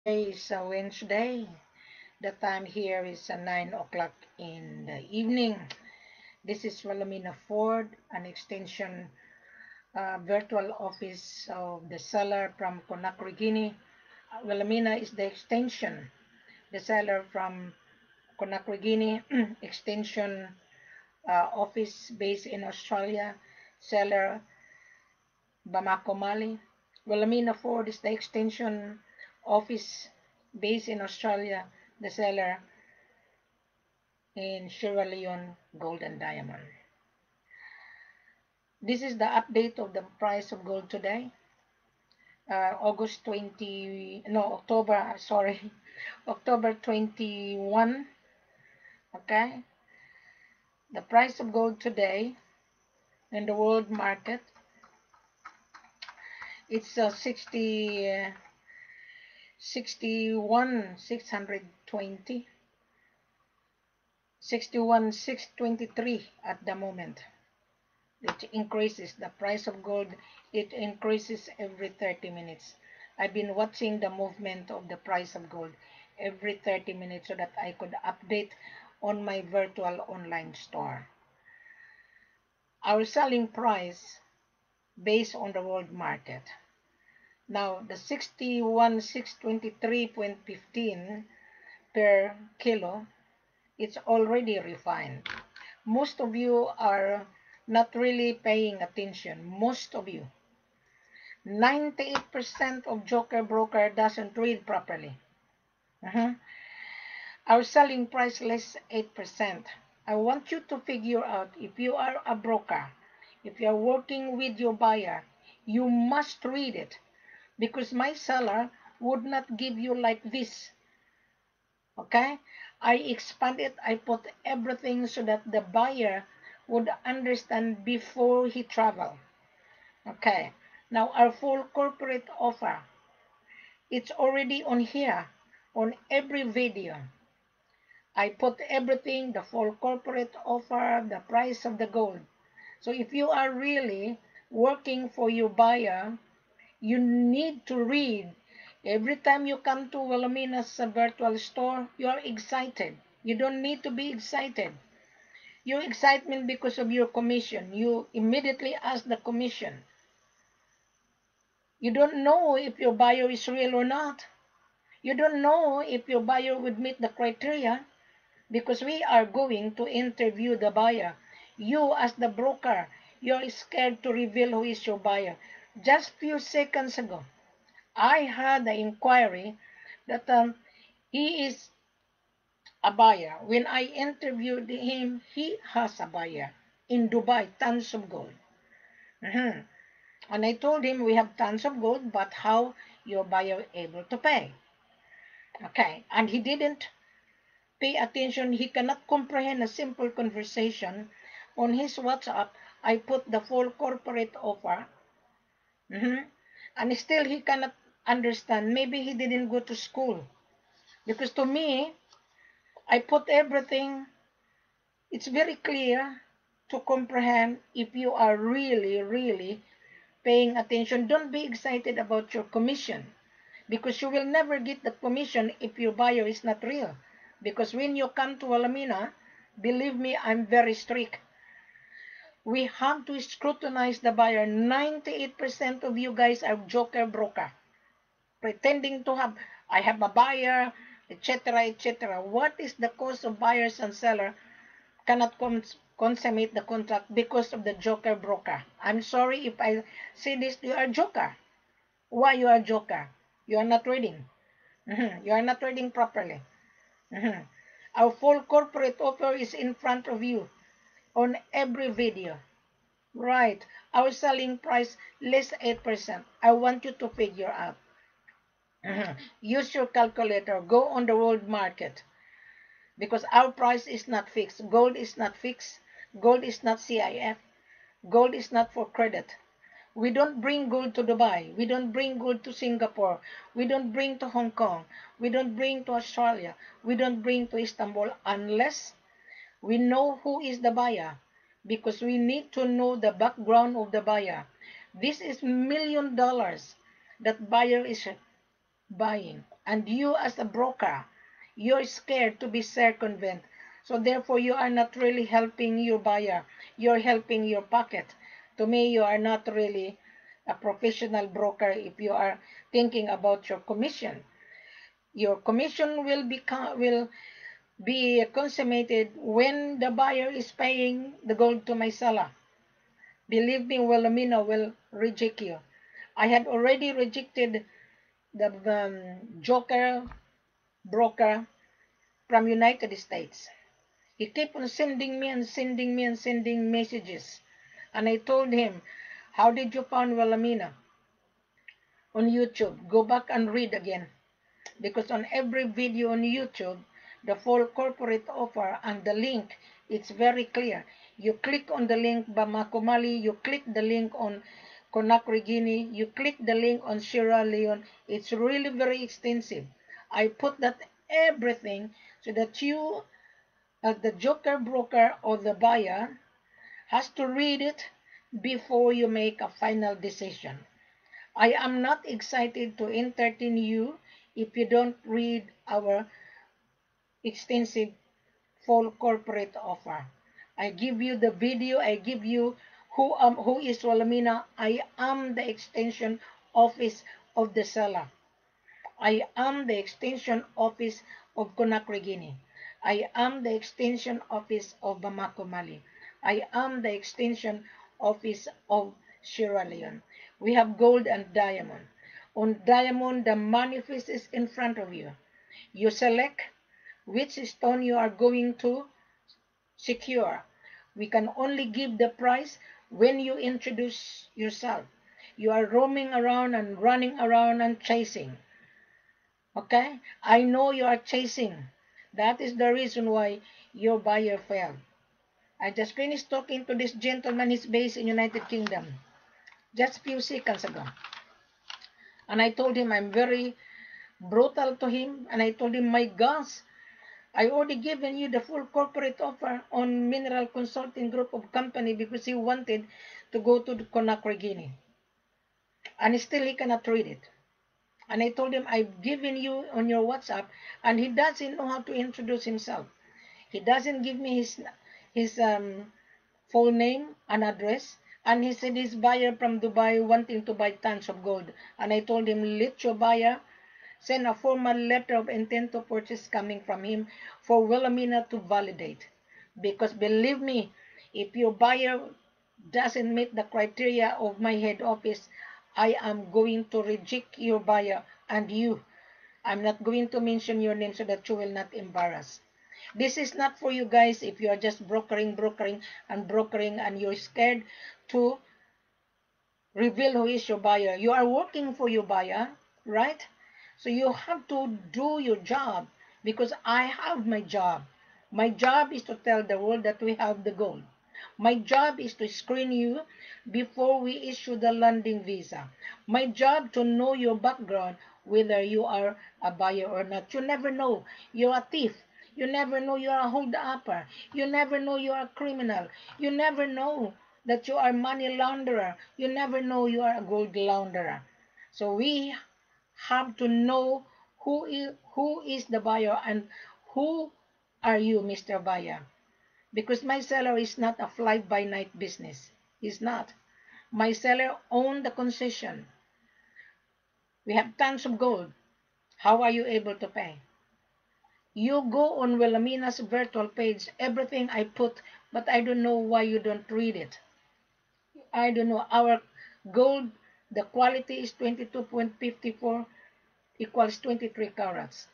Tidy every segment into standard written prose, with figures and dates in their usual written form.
It's a Wednesday. The time here is 9 o'clock in the evening. This is Wilhelmina Ford, an extension virtual office of the seller from Conakry, Guinea. Wilhelmina is the extension, the seller from Conakry, Guinea, extension office based in Australia, seller Bamako, Mali. Wilhelmina Ford is the extension office based in Australia, the seller in Sierra Leone Gold and Diamond. This is the update of the price of gold today. August 20, no, October, sorry, October 21. Okay. The price of gold today in the world market, it's 61 620, 61 623 at the moment. It increases the price of gold. It increases every 30 minutes. I've been watching the movement of the price of gold every 30 minutes so that I could update on my virtual online store. Our selling price based on the world market. Now, the 61 623.15 per kilo, it's already refined. Most of you are not really paying attention. Most of you. 98% of Joker Broker doesn't read properly. Our selling price less 8%. I want you to figure out if you are a broker, if you are working with your buyer, you must read it because my seller would not give you like this. Okay? I expand it. I put everything so that the buyer would understand before he travel. Okay. Now our full corporate offer, it's already on here, on every video. I put everything, the full corporate offer, the price of the gold. So if you are really working for your buyer, you need to read. Every time you come to Wilhelmina's virtual store, you are excited. You don't need to be excited. Your excitement because of your commission. You immediately ask the commission. You don't know if your buyer is real or not. You don't know if your buyer would meet the criteria because we are going to interview the buyer. You as the broker, you're scared to reveal who is your buyer. Just few seconds ago, I had the inquiry that he is a buyer. When I interviewed him, he has a buyer in Dubai, tons of gold. And I told him we have tons of gold, but how your buyer able to pay? Okay, and he didn't pay attention. He cannot comprehend a simple conversation. On his WhatsApp, I put the full corporate offer. And still he cannot understand. Maybe he didn't go to school. Because to me, I put everything. It's very clear to comprehend if you are really, really paying attention. Don't be excited about your commission. Because you will never get the commission if your buyer is not real. Because when you come to Wilhelmina, believe me, I'm very strict. We have to scrutinize the buyer. 98% of you guys are joker broker. Pretending to have, I have a buyer, etc., etc. What is the cause of buyers and seller cannot consummate the contract because of the joker broker? I'm sorry if I say this, you are joker. Why you are joker? You are not reading. You are not reading properly. Our full corporate offer is in front of you on every video. Right. Our selling price less 8%. I want you to figure out. Use your calculator. Go on the world market. Because our price is not fixed. Gold is not fixed. Gold is not CIF. Gold is not for credit. We don't bring gold to Dubai. We don't bring gold to Singapore. We don't bring to Hong Kong. We don't bring to Australia. We don't bring to Istanbul unless we know who is the buyer. Because we need to know the background of the buyer. This is $1 million that buyer is buying. And you as a broker, you're scared to be circumvent. So therefore, you are not really helping your buyer. You're helping your pocket. To me, you are not really a professional broker if you are thinking about your commission. Your commission will be consummated when the buyer is paying the gold to my seller. Believe me, Wilhelmina will reject you. I had already rejected the joker broker from United States. He kept on sending me and sending me and sending messages. And I told him, how did you find Wilhelmina? On YouTube. Go back and read again. Because on every video on YouTube, the full corporate offer and the link, it's very clear. You click on the link Bamako Mali, you click the link on Conakry, Guinea, you click the link on Sierra Leone. It's really very extensive. I put that everything so that you, as the joker broker or the buyer, has to read it before you make a final decision. I am not excited to entertain you if you don't read our extensive full corporate offer. I give you the video, I give you who is Wilhelmina. I am the extension office of the seller. I am the extension office of Conakry, Guinea. I am the extension office of Bamako, Mali. I am the extension office of Sierra Leone. We have gold and diamond. On diamond, the manifest is in front of you. You select which stone you are going to secure. We can only give the price when you introduce yourself. You are roaming around and running around and chasing. Okay? I know you are chasing. That is the reason why your buyer failed. I just finished talking to this gentleman. He's based in United Kingdom just a few seconds ago. And I told him I'm very brutal to him. And I told him, my gosh, I already given you the full corporate offer on Mineral Consulting Group of Company because he wanted to go to the Conakry, Guinea. And still he cannot read it. And I told him, I've given you on your WhatsApp, and he doesn't know how to introduce himself. He doesn't give me his full name and address. And he said he's buyer from Dubai wanting to buy tons of gold. And I told him, let your buyer send a formal letter of intent to purchase coming from him for Wilhelmina to validate. Because believe me, if your buyer doesn't meet the criteria of my head office, I am going to reject your buyer and you. I'm not going to mention your name so that you will not embarrass. This is not for you guys if you are just brokering and you're scared to reveal who is your buyer. You are working for your buyer, right? So you have to do your job because I have my job. My job is to tell the world that we have the gold. My job is to screen you before we issue the landing visa. My job to know your background, whether you are a buyer or not. You never know. You're a thief. You never know you are a hold-upper. You never know you are a criminal. You never know that you are money launderer. You never know you are a gold launderer. So we have to know who is the buyer and who are you, Mr. Buyer. Because my seller is not a fly-by-night business. He's not. My seller owns the concession. We have tons of gold. How are you able to pay? You go on Wilhelmina's virtual page, everything I put, but I don't know why you don't read it. I don't know. Our gold, the quality is 22.54 equals 23 carats.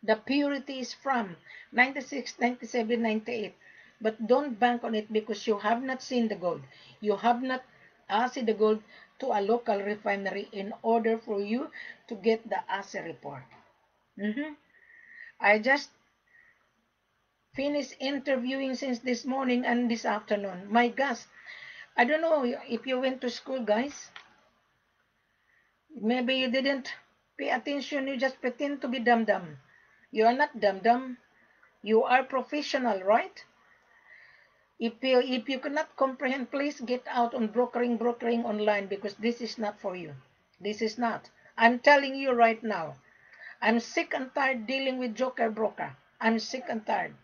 The purity is from 96, 97, 98. But don't bank on it because you have not seen the gold. You have not asked the gold to a local refinery in order for you to get the assay report. I just finished interviewing since this morning and this afternoon. My gosh, I don't know if you went to school, guys. Maybe you didn't pay attention. You just pretend to be dumb. You are not dumb. You are professional, right? If you cannot comprehend, please get out on brokering online because this is not for you. This is not. I'm telling you right now. I'm sick and tired dealing with joker broker. I'm sick and tired.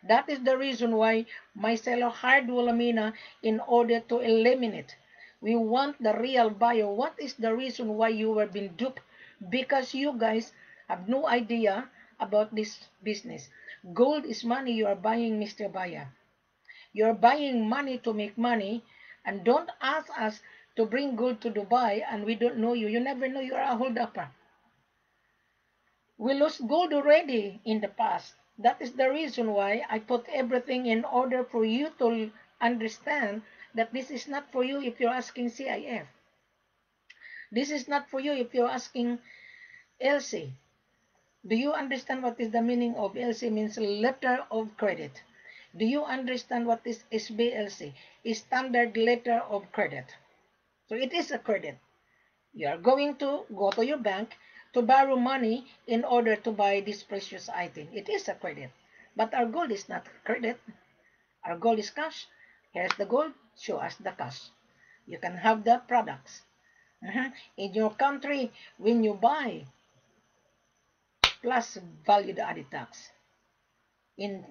That is the reason why my seller hired Wilhelmina in order to eliminate. We want the real buyer. What is the reason why you were being duped? Because you guys have no idea about this business. Gold is money you are buying, Mr. Buyer. You're buying money to make money, and don't ask us to bring gold to Dubai and we don't know you. You never know you're a hold-upper. We lost gold already in the past. That is the reason why I put everything in order for you to understand that this is not for you if you're asking CIF. This is not for you if you're asking LC. Do you understand what is the meaning of LC? Means letter of credit. Do you understand what is SBLC? Is standard letter of credit. So it is a credit. You are going to go to your bank to borrow money in order to buy this precious item. It is a credit. But our goal is not credit. Our goal is cash. Here's the gold. Show us the cash. You can have the products. In your country, when you buy, plus value added tax. In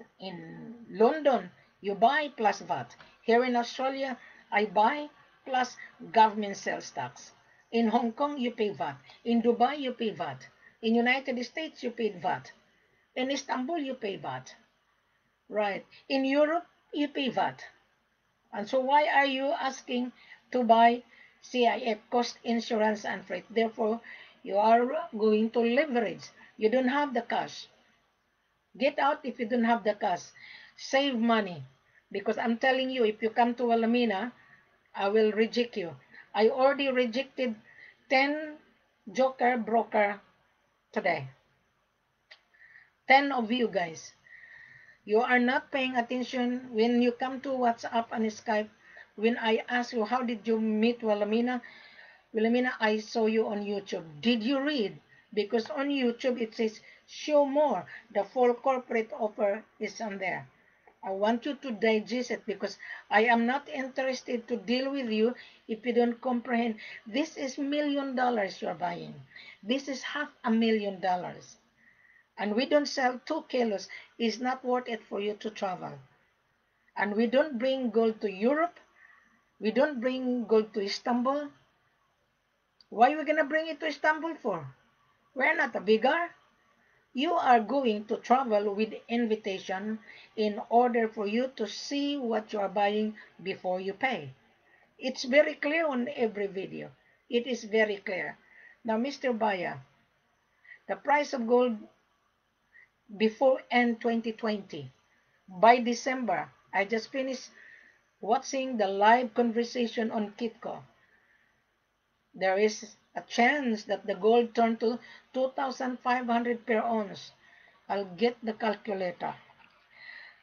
London, you buy plus VAT. Here in Australia, I buy plus government sales tax. In Hong Kong, you pay VAT. In Dubai, you pay VAT. In United States, you pay VAT. In Istanbul, you pay VAT. Right. In Europe, you pay VAT. And so why are you asking to buy CIF, cost insurance and freight? Therefore, you are going to leverage. You don't have the cash. Get out if you don't have the cash. Save money. Because I'm telling you, if you come to Wilhelmina, I will reject you. I already rejected 10 joker broker today. 10 of you guys. You are not paying attention when you come to WhatsApp and Skype. When I ask you, how did you meet Wilhelmina? Wilhelmina, I saw you on YouTube. Did you read? Because on YouTube it says, show more. The full corporate offer is on there. I want you to digest it because I am not interested to deal with you if you don't comprehend. This is $1 million you're buying. This is $500,000. And we don't sell 2 kilos. It's not worth it for you to travel. And we don't bring gold to Europe. We don't bring gold to Istanbul. Why are we going to bring it to Istanbul for? We're not a beggar. You are going to travel with invitation in order for you to see what you are buying before you pay. It's very clear on every video. It is very clear. Now, Mr. Buyer, the price of gold before end 2020, by December, I just finished watching the live conversation on Kitco. There is a chance that the gold turned to 2,500 per ounce. I'll get the calculator.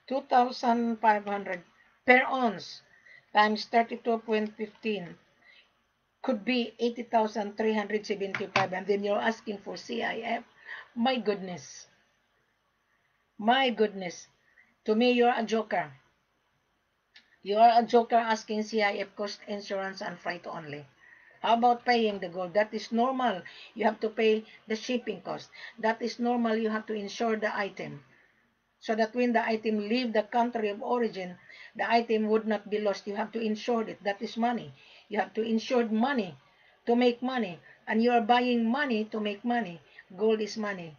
2,500 per ounce times 32.15 could be 80,375, and then you're asking for CIF. My goodness. My goodness. To me, you're a joker. You are a joker asking CIF, cost insurance and freight only. How about paying the gold? That is normal. You have to pay the shipping cost. That is normal. You have to insure the item. So that when the item leave the country of origin, the item would not be lost. You have to insure it. That is money. You have to insure money to make money. And you are buying money to make money. Gold is money.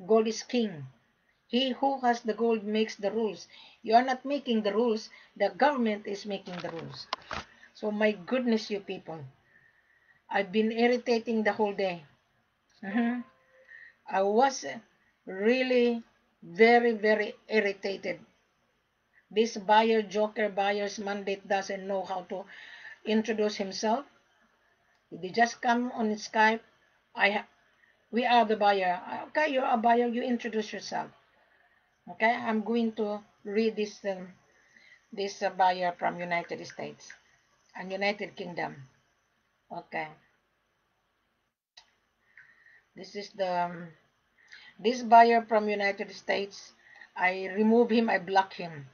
Gold is king. He who has the gold makes the rules. You are not making the rules. The government is making the rules. So my goodness, you people. I've been irritating the whole day. I was really very, very irritated. This buyer, joker buyer's mandate doesn't know how to introduce himself. They just come on Skype. We are the buyer. Okay, you're a buyer. You introduce yourself. Okay, I'm going to read this buyer from United States and United Kingdom. Okay, this is this buyer from United States. I remove him. I block him.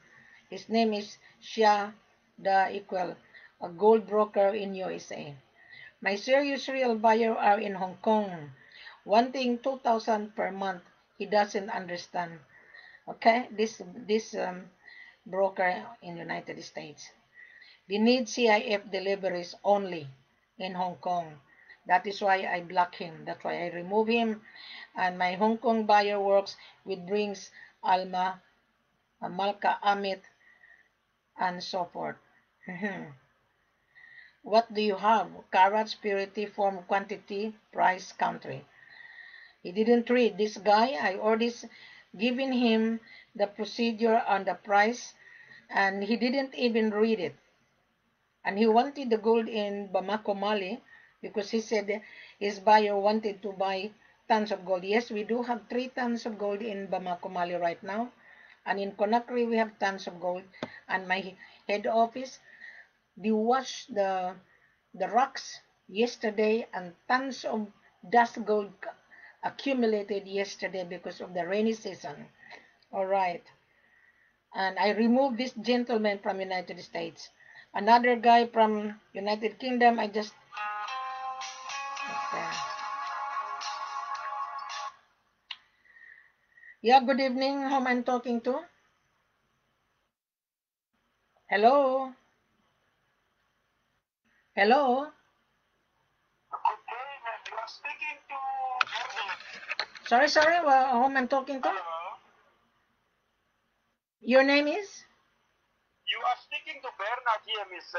His name is Shia Da Equal, a gold broker in USA. My serious real buyer are in Hong Kong, wanting 2,000 per month. He doesn't understand. Okay, this broker in United States. We need CIF deliveries only in Hong Kong. That is why I block him. That's why I remove him. And my Hong Kong buyer works with Brings, Alma, Malka, Amit, and so forth. What do you have? Carrots, purity, form, quantity, price, country. He didn't read. This guy, I already given him the procedure on the price, and he didn't even read it. And he wanted the gold in Bamako, Mali, because he said his buyer wanted to buy tons of gold. Yes, we do have 3 tons of gold in Bamako, Mali right now. And in Conakry, we have tons of gold. And my head office, they washed the rocks yesterday, and tons of dust gold accumulated yesterday because of the rainy season. All right. And I removed this gentleman from United States. Another guy from United Kingdom, I just... Okay. Yeah, good evening. Who am I talking to? Hello? Hello? Okay, ma'am. You are speaking to. Sorry, who am I talking to? Hello. Your name is? You are speaking to Bernard here, Miss.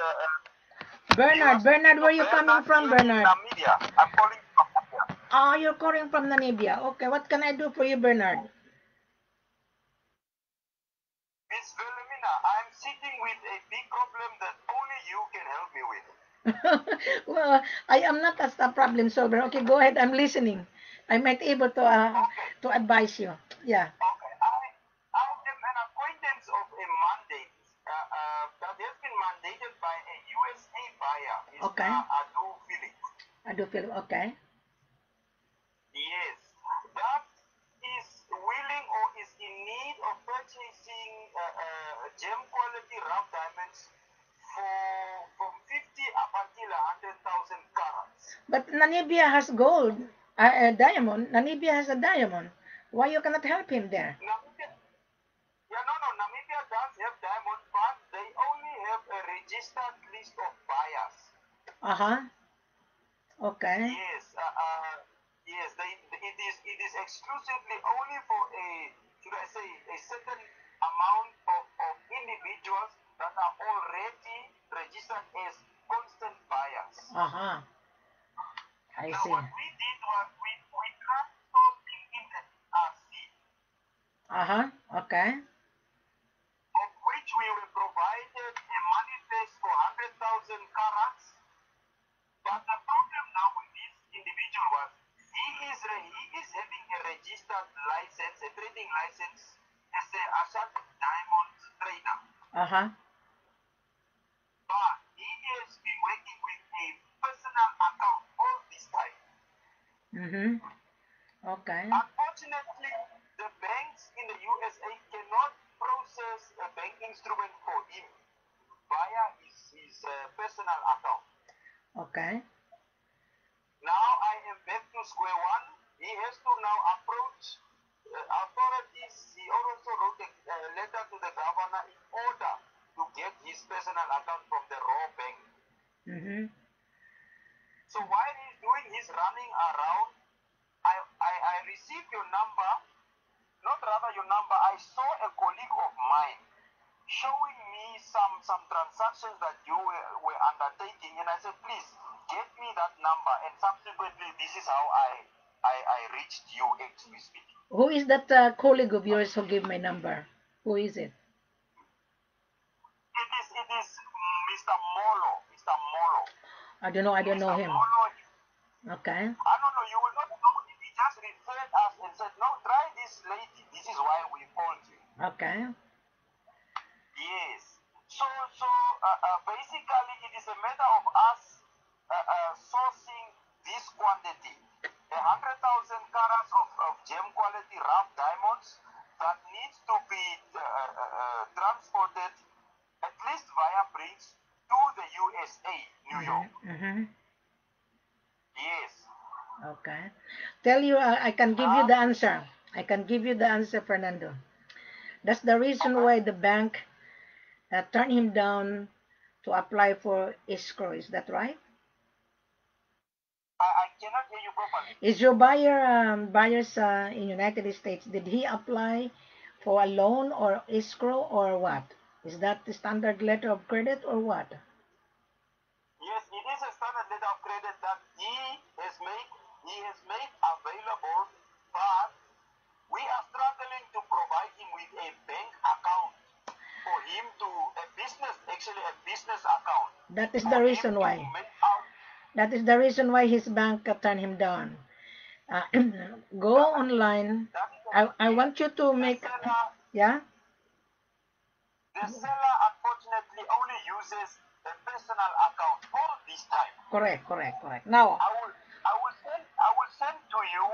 Bernard, where are you coming from, Bernard? Namibia. I'm calling from Namibia. Oh, you're calling from Namibia. Okay, what can I do for you, Bernard? Miss Wilhelmina, I'm sitting with a big problem that only you can help me with. Well, I am not a problem solver. Okay, go ahead. I'm listening. I might able Okay. to advise you. Yeah. Okay. I am an acquaintance of a mandate that has been mandated by a USA buyer, Mr. Okay. Adu Philip. I do feel okay. Yes, that is willing or is in need of purchasing gem quality rough diamonds for from 50 up until 100,000 carats. But Namibia has gold, a diamond. Namibia has a diamond. Why you cannot help him there? Namibia, yeah, no, Namibia does have diamonds, but they only have a registered list of buyers. Uh-huh. Okay. Yes, yes, it is exclusively only for a, should I say, a certain amount of individuals that are already registered as constant buyers. Uh-huh. I Now, see. what we did was we transferred him in the RC, Uh-huh. Okay. of which we were provided a manifest for 100,000 carats. But the problem now with this individual was he is having a registered license, a trading license as a Ashanti diamond trader. Uh-huh. But he has been working with a personal account all this time. Mm-hmm. Okay. Unfortunately, the banks in the USA cannot process a bank instrument for him via his personal account. Okay. Now I am back to square one. He has to now approach authorities. He also wrote a letter to the governor in order to get his personal account from the raw bank. Mm-hmm. So while he's doing his running around, I received your number, not rather your number, I saw a colleague of mine showing me some transactions that you were undertaking, and I said, please get me that number, and subsequently this is how I reached you as we speak. Who is that colleague of yours who gave my number? Who is it? It is Mr. Molo. Mr. Molo. I don't know. I don't know Mr. him. Molo, Okay. I don't know, you will not know him. He just referred us and said, no, try this lady. This is why we called you. Okay. Yes. So basically, it is a matter of us sourcing this quantity, 100,000 carats of gem quality rough diamonds that needs to be transported at least via bridge to the USA, New York. Mm-hmm. Okay. Tell you, I can give you Now, the answer. I can give you the answer, Fernando. That's the reason okay, why the bank turned him down to apply for escrow. Is that right? I cannot hear you properly. Is your buyers in United States? Did he apply for a loan or escrow or what? Is that the standard letter of credit or what? Yes, it is a standard letter of credit that he has made available, but we are struggling to provide him with a bank account for him to a business account That is for the him reason to why. make out. That is the reason why his bank turned him down. Uh, go That, online. that is I yes, want you to the make, seller yeah, the seller unfortunately only uses a personal account for this time. correct, correct, correct. Now, I will send to you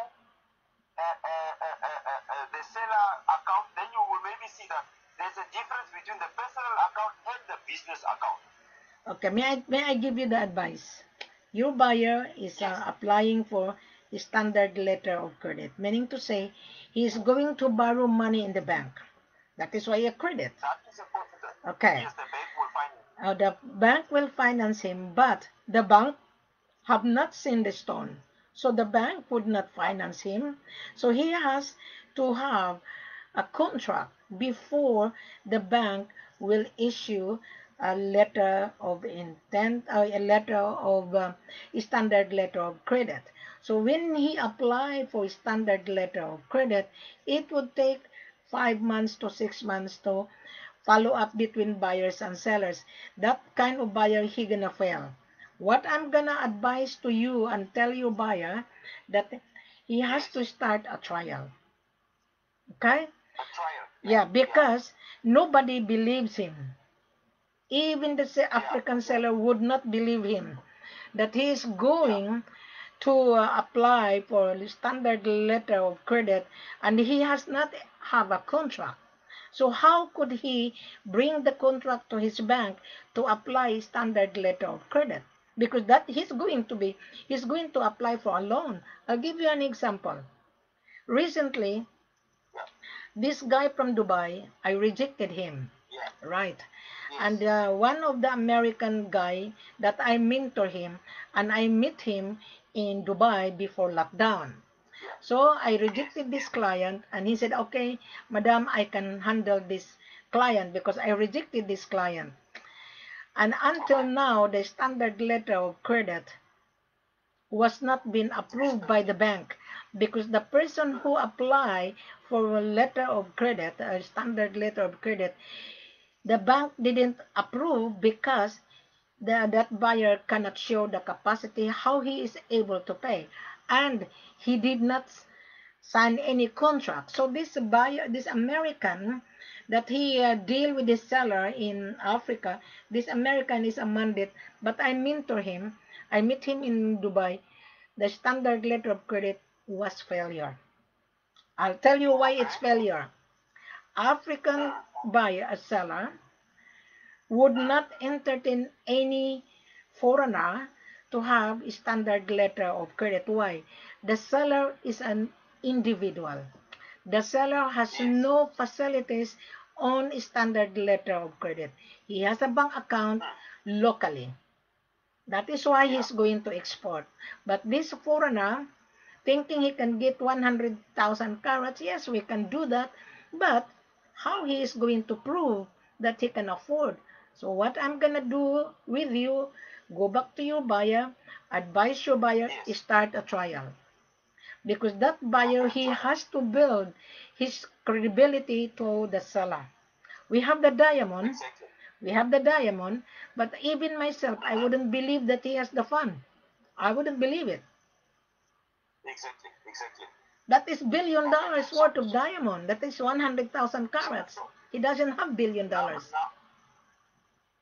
the seller account. Then you will maybe see that there's a difference between the personal account and the business account. okay, may I give you the advice? Your buyer is Yes, applying for a standard letter of credit, meaning to say he is going to borrow money in the bank. That is why a credit. that is a possibility. Okay. Yes, the bank will find it. The bank will finance him, but the bank have not seen the stone. So the bank would not finance him. So he has to have a contract before the bank will issue a letter of intent, a letter of standard letter of credit. So when he applied for standard letter of credit, it would take 5 months to 6 months to follow up between buyers and sellers. That kind of buyer he gonna fail. What I'm gonna advise to you and tell your buyer that he has Yes, to start a trial. Okay? a trial. Yeah, Yeah, because nobody believes him. Even the yeah, African yeah. seller would not believe him that he is Yeah. going to apply for a standard letter of credit and he has not have a contract. So how could he bring the contract to his bank to apply standard letter of credit? Because that he's going to apply for a loan. I'll give you an example. Recently, Yeah. this guy from Dubai, I rejected him. Yeah. Right. And Yes. one of the American guy that I mentor him and I met him in Dubai before lockdown. Yeah. So I Yes. rejected this client and he said, okay, madam, I can handle this client because I rejected this client. And until Okay. now, the standard letter of credit was not been Yes. approved by the bank because the person who apply for a letter of credit, a standard letter of credit, the bank didn't approve because that buyer cannot show the capacity how he is able to pay, and he did not sign any contract. So this buyer, this American that he deal with this seller in Africa, this American is a mandate, but I mentor him. I met him in Dubai. The standard letter of credit was failure. I'll tell you why it's Okay. failure. African buyer, a seller, would not entertain any foreigner to have a standard letter of credit. Why? The seller is an individual. The seller has Yes. no facilities on standard letter of credit. He has a bank account locally. That is why Yeah. he's going to export. But this foreigner, thinking he can get 100,000 carats, yes, we can do that. But how he is going to prove that he can afford? So what I'm going to do with you, go back to your buyer, advise your buyer, Yes. start a trial. Because that buyer, Okay. he Trial. has to build his credibility to the seller. We have the diamond, Exactly. we have the diamond, but even myself, I wouldn't believe that he has the fund. I wouldn't believe it. Exactly. Exactly. That is billion Okay. dollars So worth of diamond. That is 100,000 so carats. so He doesn't have billion now dollars. now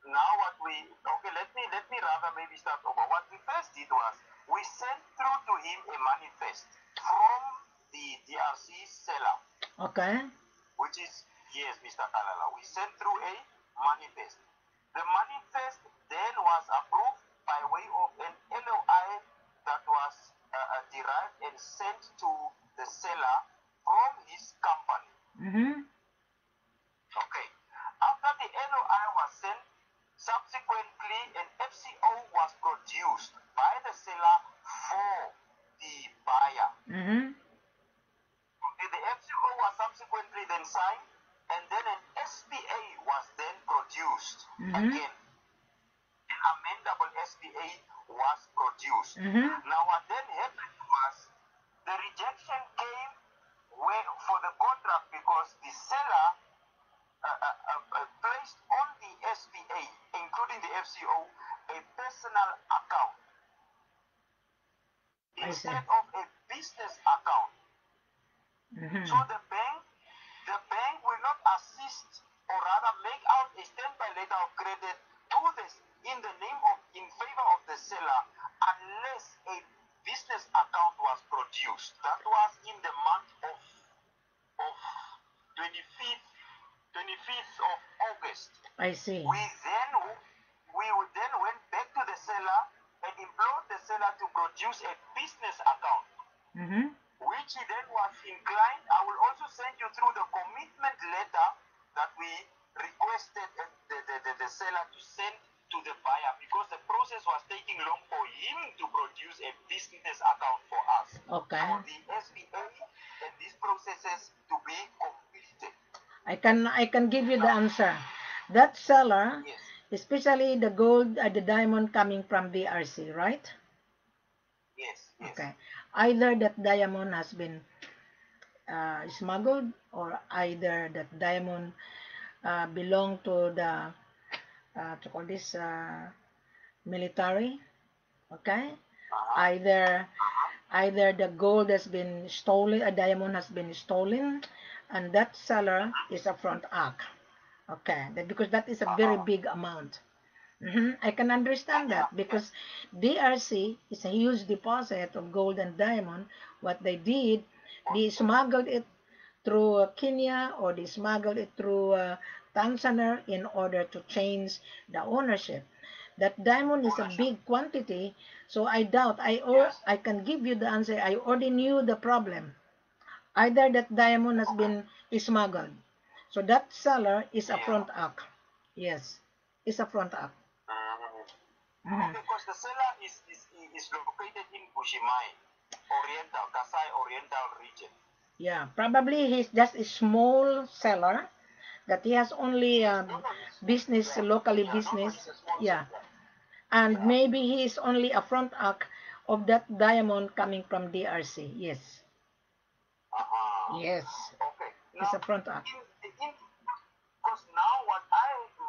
now what we okay, let me rather maybe start over. What we first did was we sent through to him a manifest from the DRC seller, Okay? which is yes, Mr. Kalala. We sent through a manifest. The manifest then was approved by way of an LOI that was derived and sent to the seller from his company. Okay. After the NOI was sent, subsequently an FCO was produced by the seller for the buyer. The FCO was subsequently then signed, and then an SPA was then produced. Again, an amendable SPA was produced. Now, what then happened was the rejection came for the contract because the seller placed on the SPA, including the FCO, a personal account instead of a business account. So the bank will not assist or rather make out a standby letter of credit to this in favor of the seller unless a business account was produced. That was in the month of 25th of August. I see. We then went back to the seller and implored the seller to produce a business account, which he then was inclined. I will also send you through the commitment letter that we requested the seller to send to the buyer because the process was taking long for him to produce a business account for us. Okay. For the SBA and these processes to be completed. I can give you the answer. That seller, Yes. especially the gold, the diamond coming from DRC, right? Yes. Okay. Either that diamond has been smuggled, or either that diamond belong to the to call this military. Okay. Either the gold has been stolen, a diamond has been stolen, and that seller is a front act. Okay, because that is a very big amount. I can understand that because DRC is a huge deposit of gold and diamond. What they did, they smuggled it through Kenya, or they smuggled it through Tanzania in order to change the ownership. That diamond is a big quantity, so I doubt. I can give you the answer. I already knew the problem. Either that diamond has been smuggled. So that seller is a front act. Yes, is a front act. Because the seller is located in Bushimai, Kasai Oriental region. Yeah, probably he's just a small seller that he has only business, locally business. Yeah, and maybe he is only a front act of that diamond coming from DRC. Yes. Yes. Okay. It's a front act. Because now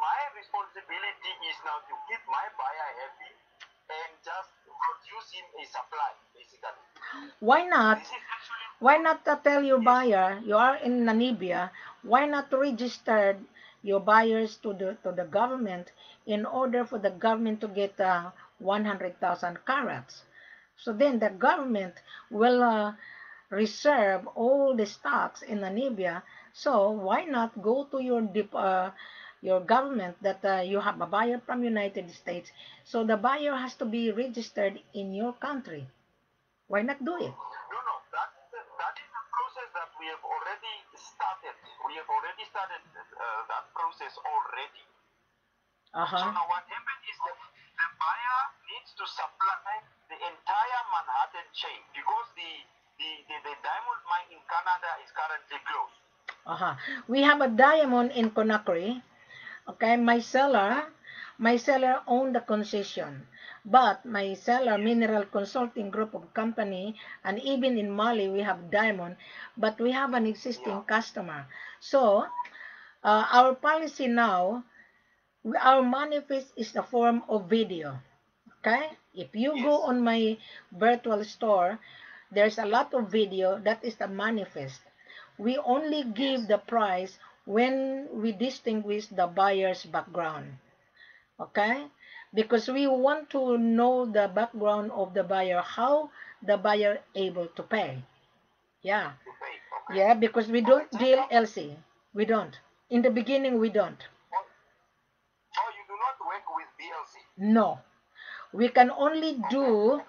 my responsibility is now to keep my buyer happy and just produce him a supply, basically. Why not? Why not to tell your buyer you are in Namibia? Why not register your buyers to the government in order for the government to get 100,000 carats? So then the government will reserve all the stocks in Namibia. So why not go to your government that you have a buyer from United States? So the buyer has to be registered in your country. Why not do it? No, that is a process that we have already started. We have already started that process already. So now what happened is that the buyer needs to supply the entire Manhattan chain because the diamond mine in Canada is currently closed. We have a diamond in Conakry. Okay, my seller owned the concession, but my seller, Mineral Consulting Group of Company, and even in Mali we have diamond, but we have an existing customer. So our policy now, our manifest is the form of video. Okay, if you go on my virtual store, there's a lot of video. That is the manifest. We only give the price when we distinguish the buyer's background. Okay, because we want to know the background of the buyer, how the buyer able to pay. Yeah, yeah, because we don't deal LC. We don't. In the beginning, we don't. Oh, you do not work with BLC? No. We can only do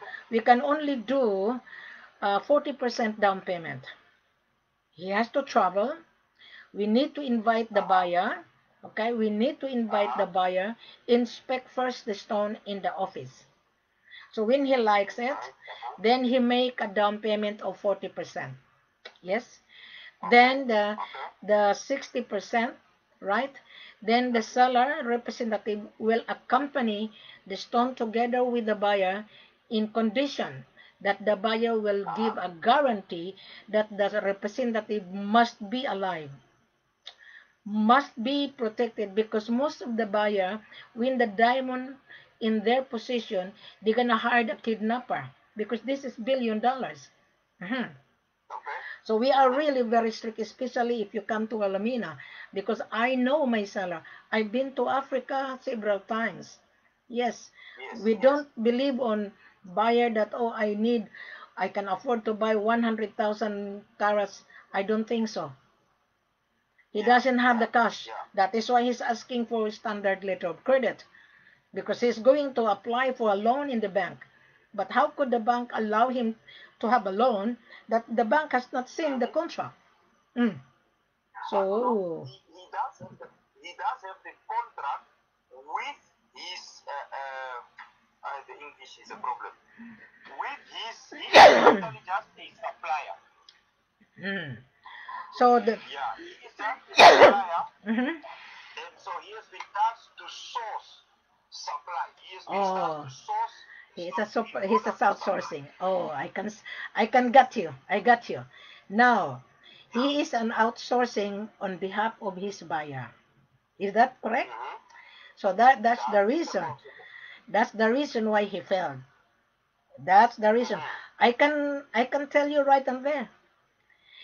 40% down payment. He has to travel. We need to invite the buyer. Okay, we need to invite the buyer, inspect first the stone in the office. So when he likes it, then he make a down payment of 40%. Yes. Then the 60%, right? Then the seller representative will accompany the stone together with the buyer in condition that the buyer will give a guarantee that the representative must be alive, must be protected, because most of the buyer, when the diamond in their possession, they're gonna hire a kidnapper because this is $1 billion. So we are really very strict, especially if you come to Alamina, because I know my seller. I've been to Africa several times. Yes, we don't believe on buyer that, oh, I can afford to buy 100,000 carats. I don't think so. He doesn't have the cash. That is why he's asking for a standard letter of credit, because he's going to apply for a loan in the bank. But how could the bank allow him to have a loan that the bank has not seen the contract? So he does have the contract with his the English is a problem. With his he is actually just a supplier. So the he is just a supplier, Mhm. and so he has been tasked to source supply. He has been tasked to source. He's a outsourcing. Oh, I can get you. I got you. Now, he is an outsourcing on behalf of his buyer. Is that correct? So that's the reason. That's the reason why he failed. That's the reason. I can tell you right and there.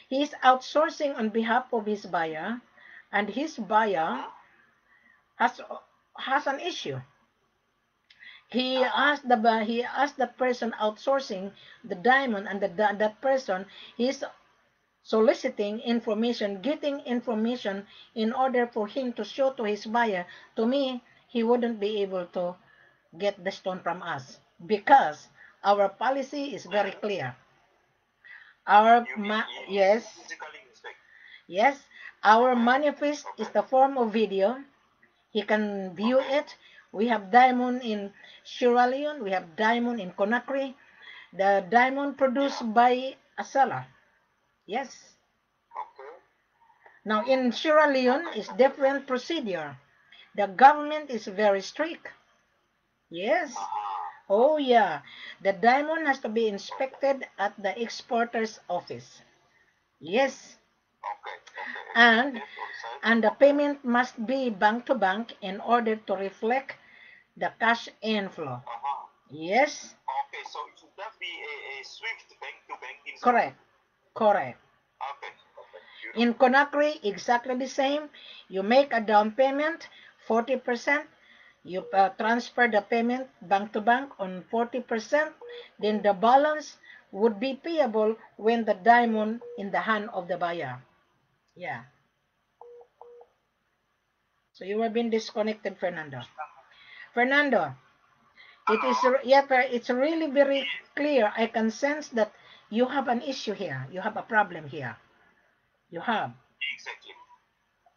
He is outsourcing on behalf of his buyer, and his buyer has an issue. He asked the person outsourcing the diamond, and that person is soliciting information, getting information in order for him to show to his buyer. To me, he wouldn't be able to get the stone from us because our policy is very clear. Yes, our manifest is the form of video. He can view it. We have diamond in Sierra Leone. We have diamond in Conakry. The diamond produced by a seller. Yes. Now in Sierra Leone is different procedure. The government is very strict. Yes. Oh yeah. The diamond has to be inspected at the exporter's office. Yes. And the payment must be bank to bank in order to reflect the cash inflow. Yes. Okay, so it should just be a swift bank-to-bank instant. Correct. Okay. In Conakry, exactly the same. You make a down payment, 40%. You transfer the payment bank to bank on 40%. Then the balance would be payable when the diamond in the hand of the buyer. Yeah. So you have been disconnected, Fernando. Fernando, it's really very clear. I can sense that you have an issue here. You have a problem here. You have. Exactly.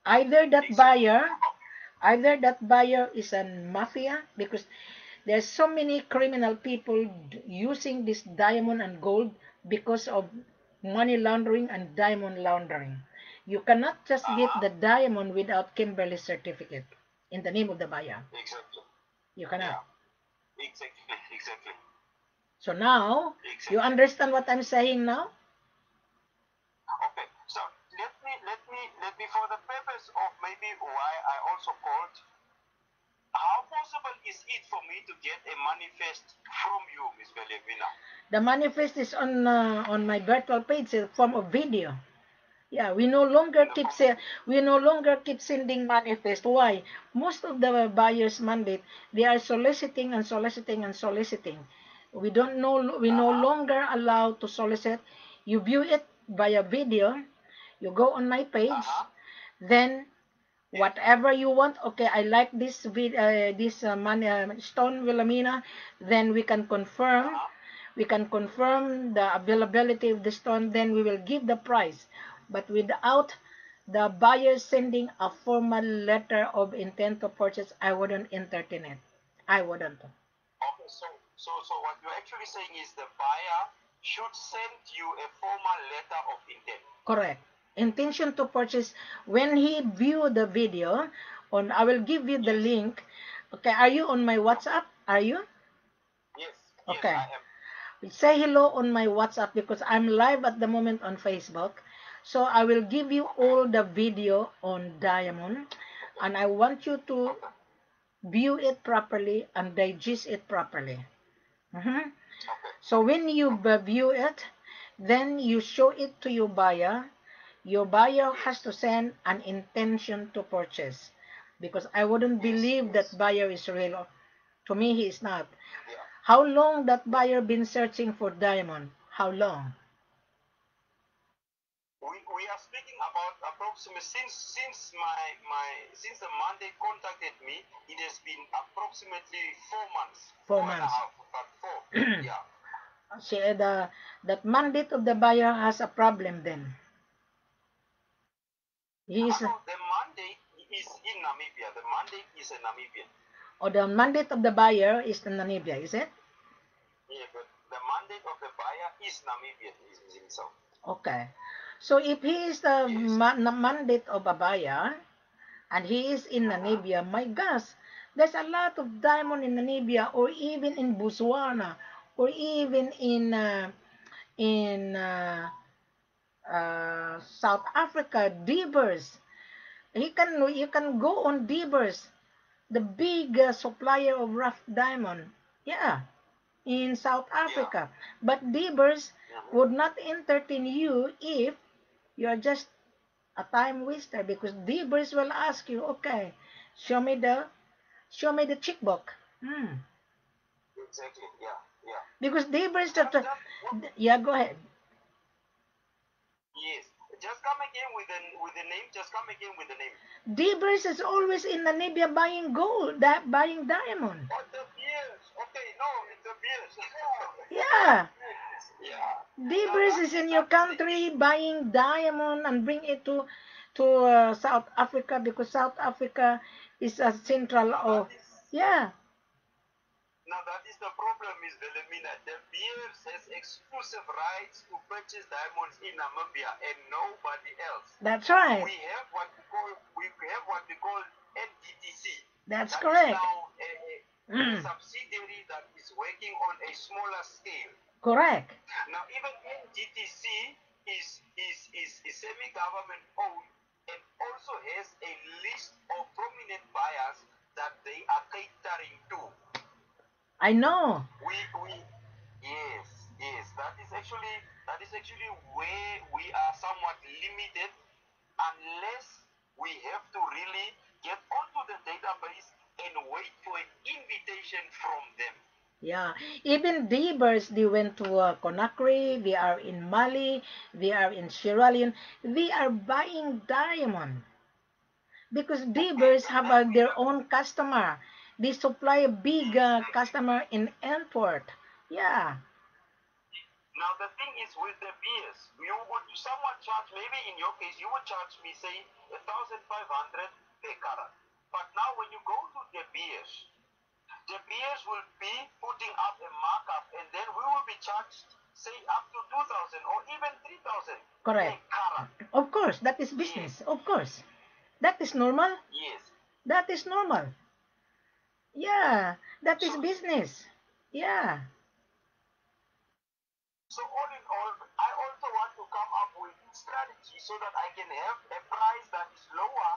Either that buyer is a mafia, because there's so many criminal people using this diamond and gold because of money laundering and diamond laundering. You cannot just get the diamond without Kimberly certificate in the name of the buyer. Exactly. You cannot. Yeah. Exactly. So now, you understand what I'm saying now? Okay. So let me for the purpose of maybe why I also called, how possible is it for me to get a manifest from you, Ms. Belevina? The manifest is on my virtual page in form of video. Yeah, we no longer keep sending manifest. Why? Most of the buyers mandate, they are soliciting and soliciting and soliciting. We no longer allow to solicit. You view it via video. You go on my page, then whatever you want. Okay, I like this stone Wilhelmina. Then we can confirm we can confirm the availability of the stone, then we will give the price. But without the buyer sending a formal letter of intent to purchase, I wouldn't entertain it. I wouldn't. Okay, so what you're actually saying is the buyer should send you a formal letter of intent. Correct. Intention to purchase. When he view the video, I will give you the link. Okay, are you on my WhatsApp? Are you? Yes, Okay. I am. Say hello on my WhatsApp because I'm live at the moment on Facebook. So I will give you all the video on diamond, and I want you to view it properly and digest it properly. Okay. So when you view it, then you show it to your buyer. Your buyer has to send an intention to purchase, because I wouldn't believe that buyer is real. To me, he is not. Yeah. How long that buyer been searching for diamond? How long? We are speaking about approximately since since the Monday contacted me, it has been approximately 4 months. 4 months. 4.5, but 4. Yeah. See, that mandate of the buyer has a problem then. He is, The mandate is in Namibia. The mandate is a Namibian. or the mandate of the buyer is in Namibia, is it? Yeah, but the mandate of the buyer is Namibian is himself. Okay. So if he is the mandate of a buyer, and he is in Namibia, my gosh, there's a lot of diamond in Namibia, or even in Botswana, or even in South Africa, Devers. You can go on Devers, the big supplier of rough diamond. Yeah, in South Africa. But Devers would not entertain you if you're just a time waster, because Devers will ask you, okay, show me the checkbook. Exactly. Yeah. Because Devers, yeah, go ahead. Yes. Just come again with the name. Just come again with the name. Devers is always in Namibia buying gold, buying diamond. Oh, the beers. Okay, no, it's the beers. Yeah. Yeah. Devers is in your country buying diamond and bring it to South Africa, because South Africa is a central of, yeah. Now that is the problem, is Wilhelmina. De Beers has exclusive rights to purchase diamonds in Namibia and nobody else. That's right. We have what we call NDTC. That's that correct. Is now a subsidiary that is working on a smaller scale. Correct. Now even NDTC is semi-government owned and also has a list of prominent buyers that they are catering to. I know. Yes. That is actually where we are somewhat limited, unless we have to really get onto the database and wait for an invitation from them. Yeah, even Devers, they went to Conakry, they are in Mali, they are in Sierra Leone, they are buying diamond. Because Devers have their own customer. They supply a big customer in Antwerp. Yeah. Now the thing is with the beers, you would somewhat charge, maybe in your case, you would charge me say 1,500 per carat. But now when you go to the beers will be putting up a markup, and then we will be charged say up to 2,000 or even 3,000 Correct. per carat. Of course, that is business. Yes. Of course. That is normal. Yes. That is normal. Yeah, that is business. Yeah. So all in all, I also want to come up with strategy so that I can have a price that is lower,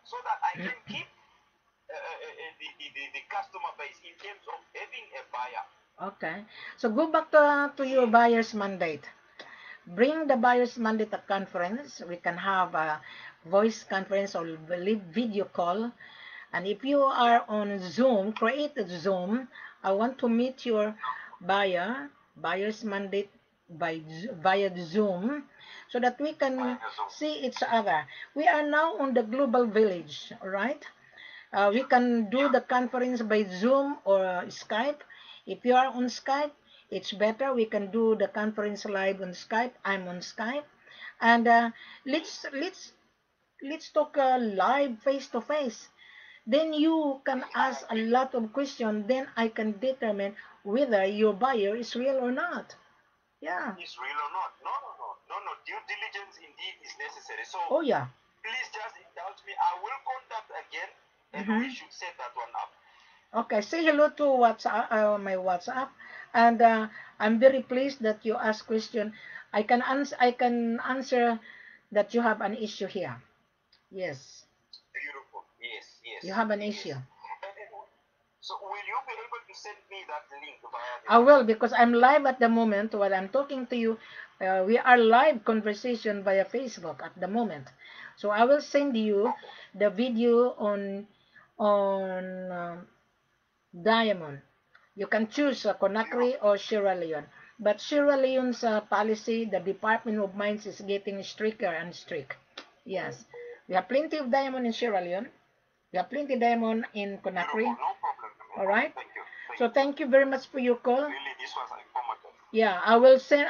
so that I can keep the customer base in terms of having a buyer. Okay. So go back to your buyer's mandate. Bring the buyer's mandate at conference. We can have a voice conference or video call. And if you are on Zoom, create a Zoom. I want to meet your buyer's mandate via Zoom, so that we can see each other. We are now on the global village, right? We can do the conference by Zoom or Skype. If you are on Skype, It's better we can do the conference live on Skype. I'm on Skype, and let's talk live face to face. Then you can ask a lot of questions. Then I can determine whether your buyer is real or not. Yeah. Is real or not? No. Due diligence indeed is necessary. So Oh yeah. please just indulge me. I will contact again, and we should set that one up. Okay, say hello to WhatsApp, my WhatsApp, and I'm very pleased that you ask question. I can answer that you have an issue here. Yes, Beautiful. Yes. you have an issue. So will you be able to send me that link via the I will, because I'm live at the moment while I'm talking to you. We are live conversation via Facebook at the moment. So I will send you the video on Diamond. You can choose Conakry or Sierra Leone. But Sierra Leone's policy, the Department of Mines is getting stricter and strict. Yes. We have plenty of diamond in Sierra Leone. We have plenty of diamond in Conakry. No problem. All right. Thank you. So thank you very much for your call. Really, this was informative. Yeah, I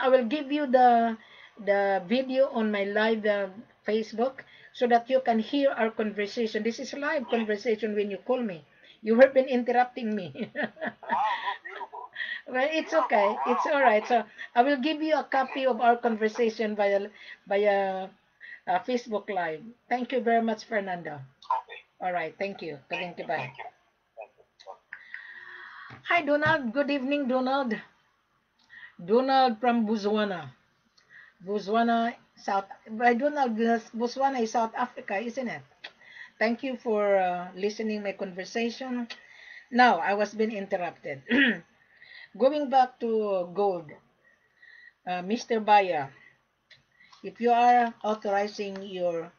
will give you the video on my live Facebook so that you can hear our conversation. This is live conversation when you call me. You have been interrupting me. Wow, beautiful. Well, it's okay. It's all right. So I will give you a copy of our conversation via Facebook Live. Thank you very much, Fernando. Okay. All right. Thank you. Thank you. Bye. Thank you. Hi, Donald. Good evening, Donald. Donald from Botswana. Botswana, South. By Donald, Botswana is South Africa, isn't it? Thank you for listening my conversation. Now, I was being interrupted. Going back to gold, Mr. Buyer, if you are authorizing your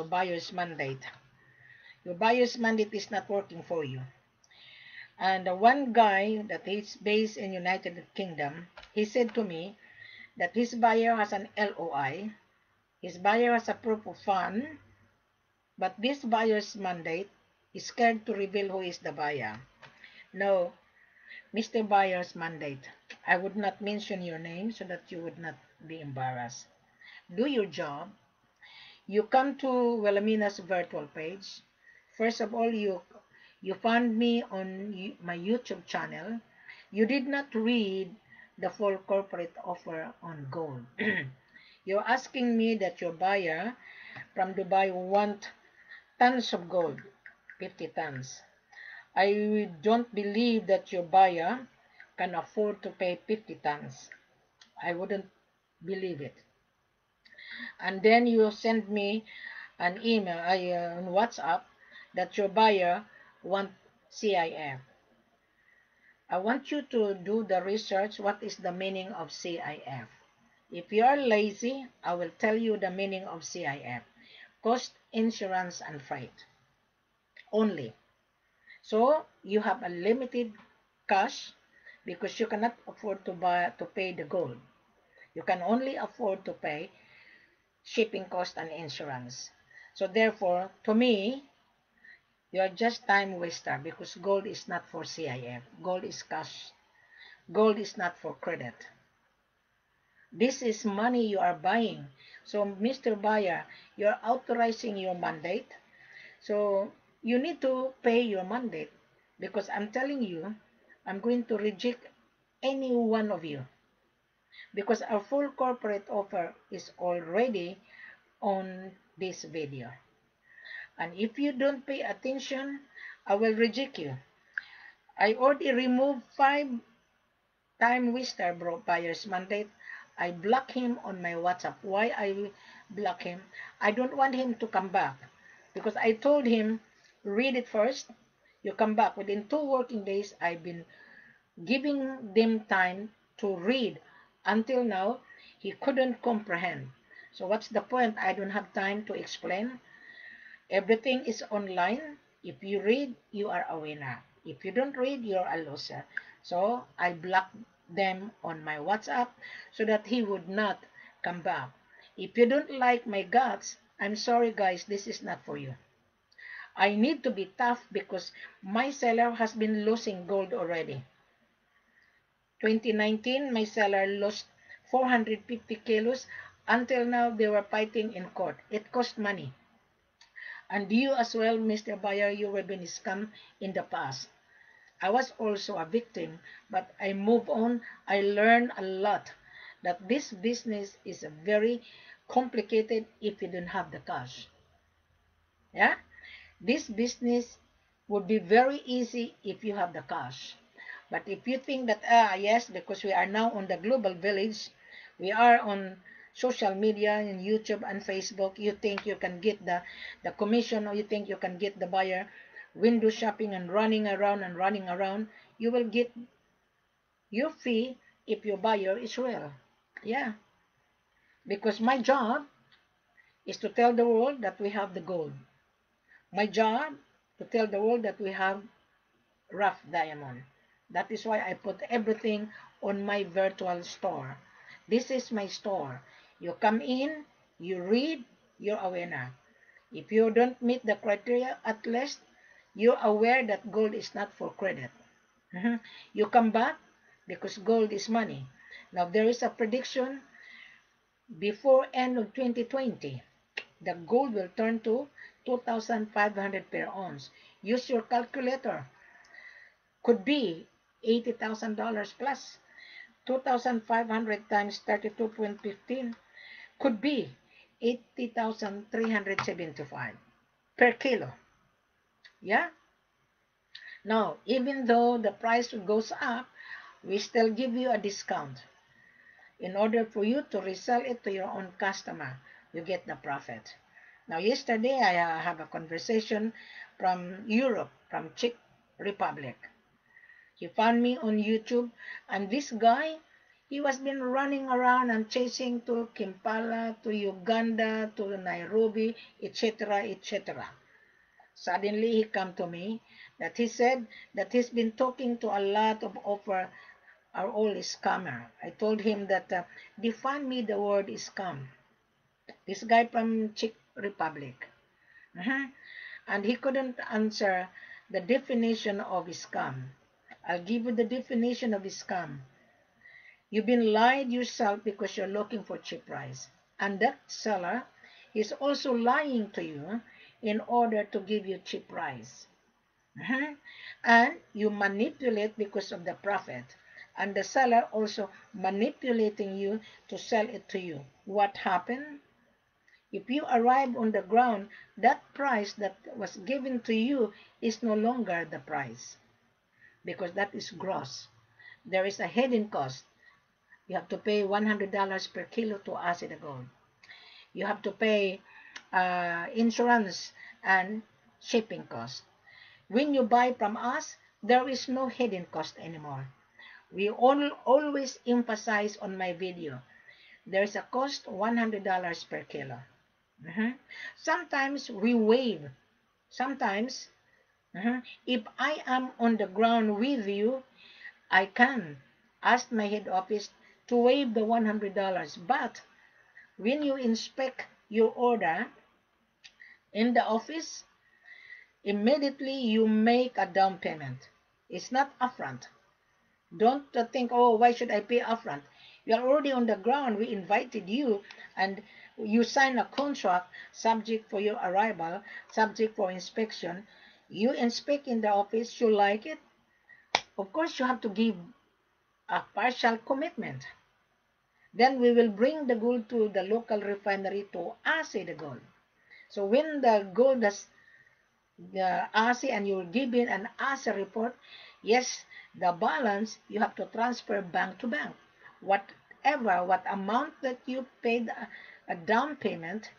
buyer's mandate, your buyer's mandate is not working for you. And one guy that is based in United Kingdom, he said to me that his buyer has an LOI, his buyer has a proof of fund, but this buyer's mandate is scared to reveal who is the buyer. No, Mr. Buyer's mandate, I would not mention your name so that you would not be embarrassed. Do your job. You come to Wilhelmina's virtual page. First of all, you found me on my YouTube channel. You did not read the full corporate offer on gold. You're asking me that your buyer from Dubai want tons of gold, 50 tons. I don't believe that your buyer can afford to pay 50 tons. I wouldn't believe it. And then you send me an email on WhatsApp that your buyer want CIF. I want you to do the research. What is the meaning of CIF? If you are lazy, I will tell you the meaning of CIF. Cost, insurance, and freight. Only. So you have a limited cash because you cannot afford to pay the gold. You can only afford to pay shipping cost and insurance. So therefore, to me, you are just time waster because gold is not for CIF. Gold is cash. Gold is not for credit. This is money you are buying. So Mr. Buyer, you are authorizing your mandate. So you need to pay your mandate because I'm telling you, I'm going to reject any one of you because our full corporate offer is already on this video. And if you don't pay attention, I will reject you. I already removed 5 time waster buyer's mandate. I block him on my WhatsApp. Why I block him? I don't want him to come back because I told him, read it first. You come back. Within 2 working days, I've been giving them time to read. Until now, he couldn't comprehend. So what's the point? I don't have time to explain. Everything is online. If you read, you are a winner. If you don't read, you're a loser. So I blocked them on my WhatsApp so that he would not come back. If you don't like my guts, I'm sorry guys, this is not for you. I need to be tough because my seller has been losing gold already. 2019, my seller lost 450 kilos. Until now, they were fighting in court. It cost money. And you as well, Mr. Buyer, you have been scammed in the past. I was also a victim, but I moved on. I learned a lot that this business is very complicated if you don't have the cash. Yeah? This business would be very easy if you have the cash. But if you think that, yes, because we are now on the global village, we are on social media and YouTube and Facebook, you think you can get the commission, or you think you can get the buyer window shopping and running around, you will get your fee if your buyer is real. Yeah, because my job is to tell the world that we have the gold. My job to tell the world that we have rough diamond. That is why I put everything on my virtual store. This is my store. You come in, you read, you're a winner. If you don't meet the criteria, at least you're aware that gold is not for credit. You come back because gold is money. Now there is a prediction before end of 2020, the gold will turn to 2,500 per ounce. Use your calculator. Could be $80,000 plus. 2,500 times 32.15 could be 80,375 per kilo. Yeah? Now, even though the price goes up, we still give you a discount. In order for you to resell it to your own customer, you get the profit. Now, yesterday I have a conversation from Europe, from Czech Republic. He found me on YouTube, and this guy, he was been running around and chasing to Kampala, to Uganda, to Nairobi, etc., etc. Suddenly he come to me that he said that he's been talking to a lot of offer are all scammer. I told him that define me the word scam. This guy from Czech Republic. And he couldn't answer the definition of scam. I'll give you the definition of scam. You've been lied yourself because you're looking for cheap price. And that seller is also lying to you in order to give you cheap price. And you manipulate because of the profit. And the seller also manipulating you to sell it to you. What happened? If you arrive on the ground, that price that was given to you is no longer the price because that is gross. There is a hidden cost. You have to pay $100 per kilo to acid gold. You have to pay insurance and shipping cost. When you buy from us, there is no hidden cost anymore. We always emphasize on my video, there is a cost $100 per kilo. Sometimes we waive. Sometimes, if I am on the ground with you, I can ask my head office to waive the $100. But when you inspect your order in the office, immediately you make a down payment. It's not upfront. Don't think, oh, why should I pay upfront? You are already on the ground. We invited you, and you sign a contract subject for your arrival, subject for inspection. You inspect in the office, you like it. Of course, you have to give a partial commitment. Then we will bring the gold to the local refinery to assay the gold. So when the gold has the assay and you're given an assay report, yes, the balance you have to transfer bank to bank. What amount that you paid a down payment,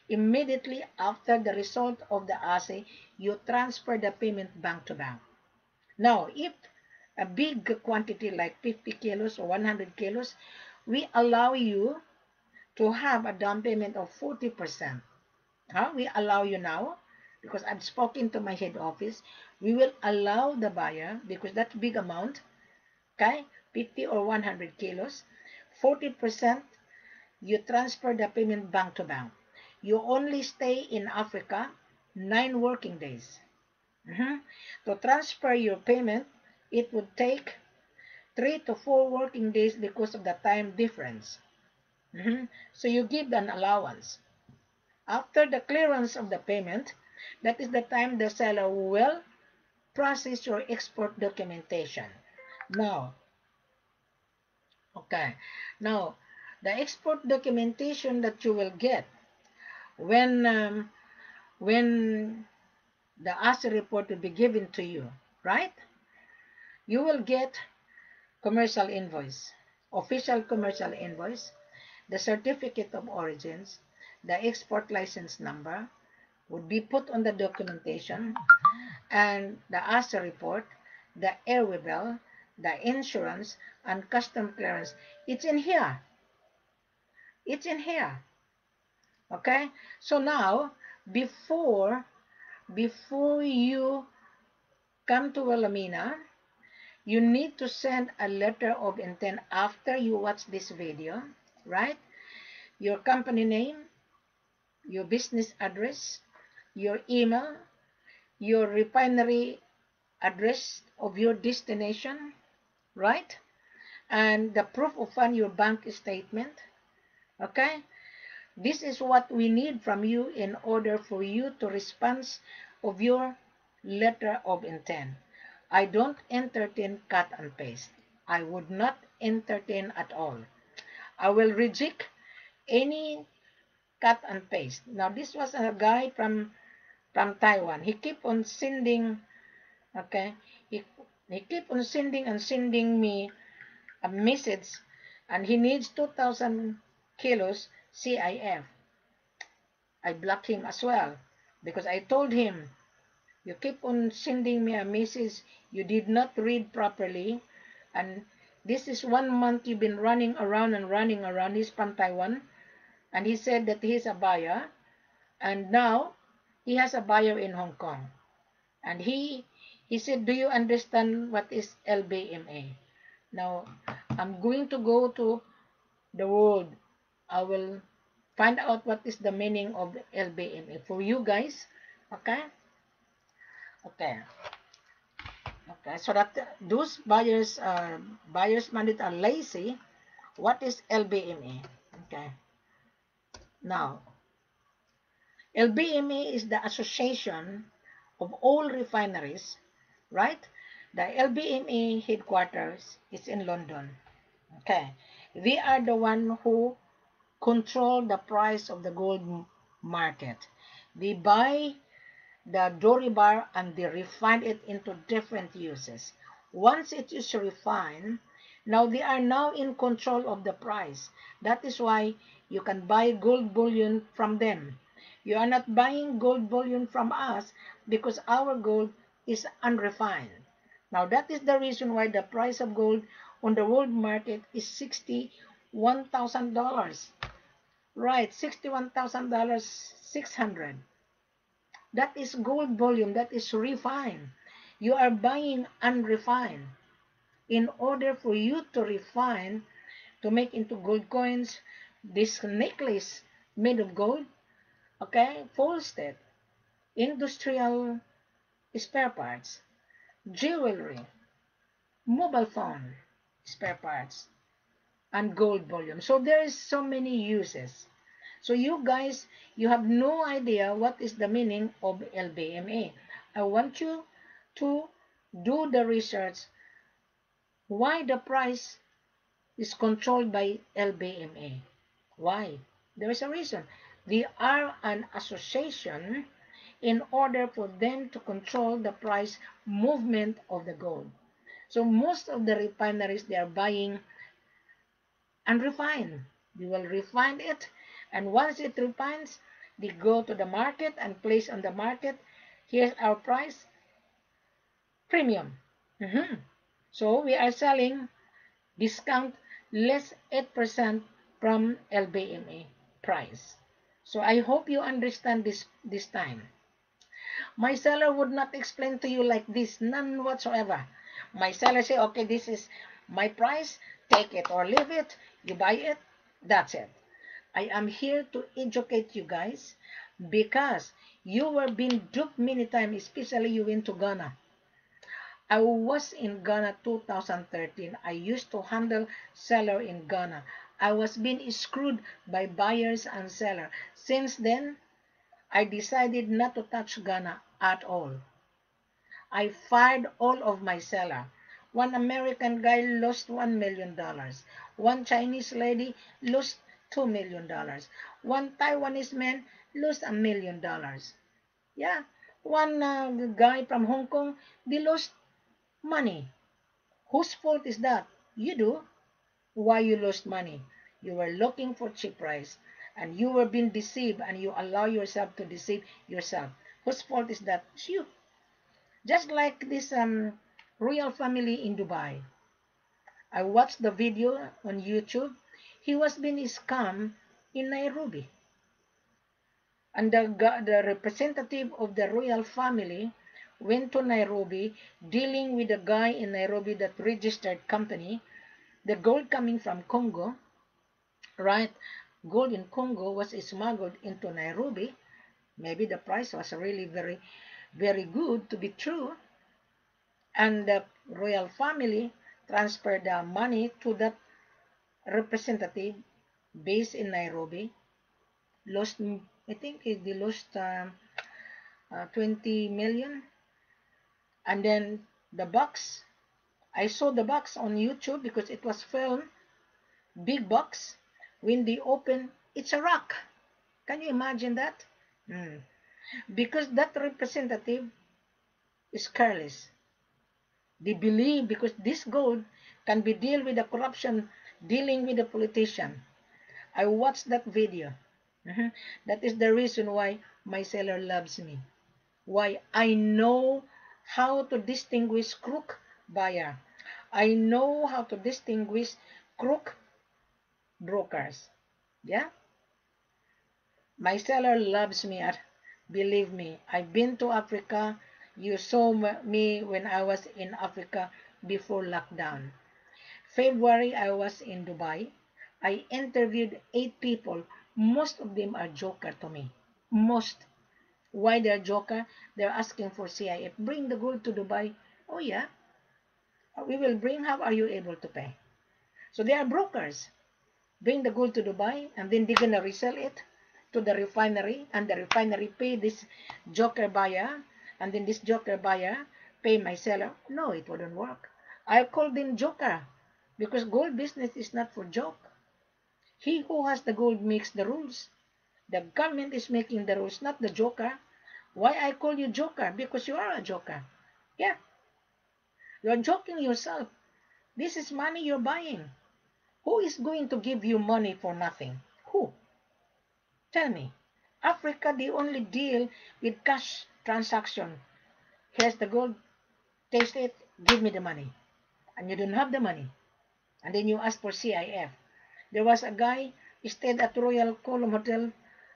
immediately after the result of the assay, you transfer the payment bank to bank. Now, if a big quantity like 50 kilos or 100 kilos, we allow you to have a down payment of 40%. We allow you now, because I've spoken to my head office, we will allow the buyer, because that's big amount, okay, 50 or 100 kilos, 40%, you transfer the payment bank to bank. You only stay in Africa 9 working days. To transfer your payment, it would take 3 to 4 working days because of the time difference. So you give an allowance. After the clearance of the payment, that is the time the seller will process your export documentation. Now, okay, now the export documentation that you will get when when the asset report will be given to you, right? You will get commercial invoice, official commercial invoice, the certificate of origins, the export license number would be put on the documentation, and the asset report, the airway bill, the insurance, and custom clearance. It's in here. It's in here. Okay? So now, before you come to Wilhelmina, you need to send a letter of intent after you watch this video, right? Your company name, your business address, your email, your refinery address of your destination, right? And the proof of fund, your bank statement, okay? This is what we need from you in order for you to respond of your letter of intent. I don't entertain cut and paste. I would not entertain at all. I will reject any cut and paste. Now this was a guy from Taiwan. He kept on sending, okay, he kept on sending and sending me a message, and he needs 2,000 kilos CIF. I blocked him as well because I told him, you keep on sending me a message you did not read properly, and this is 1 month you've been running around and running around. He's from Taiwan, and he said that he's a buyer, and now he has a buyer in Hong Kong. And he said, do you understand what is LBMA? Now, I'm going to go to the world. I will find out what is the meaning of LBMA for you guys. Okay? Okay. Okay. So that those buyers mandate are lazy. What is LBMA? Okay. Now, LBMA is the association of all refineries, right? The LBMA headquarters is in London. Okay. We are the one who control the price of the gold market. We buy the dory bar and they refine it into different uses. Once it is refined, now they are now in control of the price. That is why you can buy gold bullion from them. You are not buying gold bullion from us because our gold is unrefined. Now that is the reason why the price of gold on the world market is $61,000. Right, $61,000, 600. That is gold bullion, that is refined. You are buying unrefined. In order for you to refine, to make into gold coins, this necklace made of gold, okay, false step, industrial spare parts, jewelry, mobile phone spare parts, and gold bullion. So there is so many uses. So you guys, you have no idea what is the meaning of LBMA. I want you to do the research why the price is controlled by LBMA. Why? There is a reason. They are an association in order for them to control the price movement of the gold. So most of the refineries, they are buying unrefined. They will refine it, and once it refines, they go to the market and place on the market. Here's our price, premium. So we are selling discount less 8% from LBMA price. So I hope you understand this time. My seller would not explain to you like this, none whatsoever. My seller say, okay, this is my price, take it or leave it, you buy it, that's it. I am here to educate you guys because you were being duped many times, especially you went to Ghana. I was in Ghana 2013. I used to handle seller in Ghana. I was being screwed by buyers and seller. Since then, I decided not to touch Ghana at all. I fired all of my seller. One American guy lost $1 million. One Chinese lady lost $2 million. One Taiwanese man lost $1 million. Yeah, one guy from Hong Kong, they lost money. Whose fault is that? You do. Why you lost money? You were looking for cheap price and you were being deceived and you allow yourself to deceive yourself. Whose fault is that? It's you. Just like this royal family in Dubai. I watched the video on YouTube. He was being scammed in Nairobi. And the representative of the royal family went to Nairobi dealing with a guy in Nairobi that registered company. The gold coming from Congo, right? Gold in Congo was smuggled into Nairobi. Maybe the price was really very, very good to be true. And the royal family transferred the money to that representative based in Nairobi. Lost, I think they lost 20 million. And then the box, I saw the box on YouTube because it was filmed, big box. When they open, it's a rock. Can you imagine that? Mm. Because that representative is careless. They believe because this gold can be deal with the corruption, dealing with the politician. I watched that video. Mhm. That is the reason why my seller loves me. Why I know how to distinguish crook buyer. I know how to distinguish crook brokers. Yeah? My seller loves me. Believe me, I've been to Africa. You saw me when I was in Africa before lockdown. February, I was in Dubai. I interviewed 8 people. Most of them are joker to me. Most. Why they're joker? They're asking for CIF. Bring the gold to Dubai. Oh yeah, we will bring. How are you able to pay? So they are brokers. Bring the gold to Dubai and then they're gonna resell it to the refinery and the refinery pay this joker buyer and then this joker buyer pay my seller. No, it wouldn't work. I call them joker because gold business is not for joke. He who has the gold makes the rules. The government is making the rules, not the joker. Why I call you joker? Because you are a joker. Yeah, you're joking yourself. This is money you're buying. Who is going to give you money for nothing? Who? Tell me. Africa, they only deal with cash transaction. Here's the gold, taste it, give me the money. And you don't have the money. And then you ask for CIF. There was a guy, he stayed at Royal Column Hotel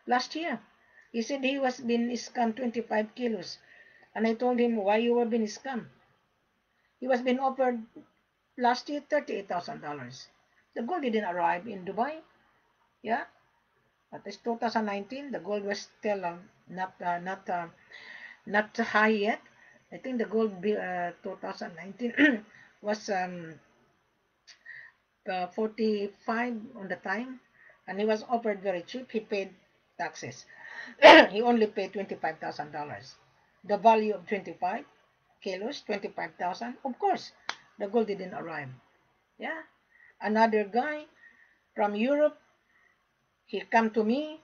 last year. He said he was being scammed 25 kilos. And I told him why you were being scammed. He was being offered last year $38,000. The gold didn't arrive in Dubai. Yeah, but it's 2019. The gold was still not high yet. I think the gold 2019 was 45 on the time, and he was offered very cheap. He paid taxes. He only paid $25,000. The value of 25 kilos, 25,000. Of course, the gold didn't arrive. Yeah, another guy from Europe, he come to me,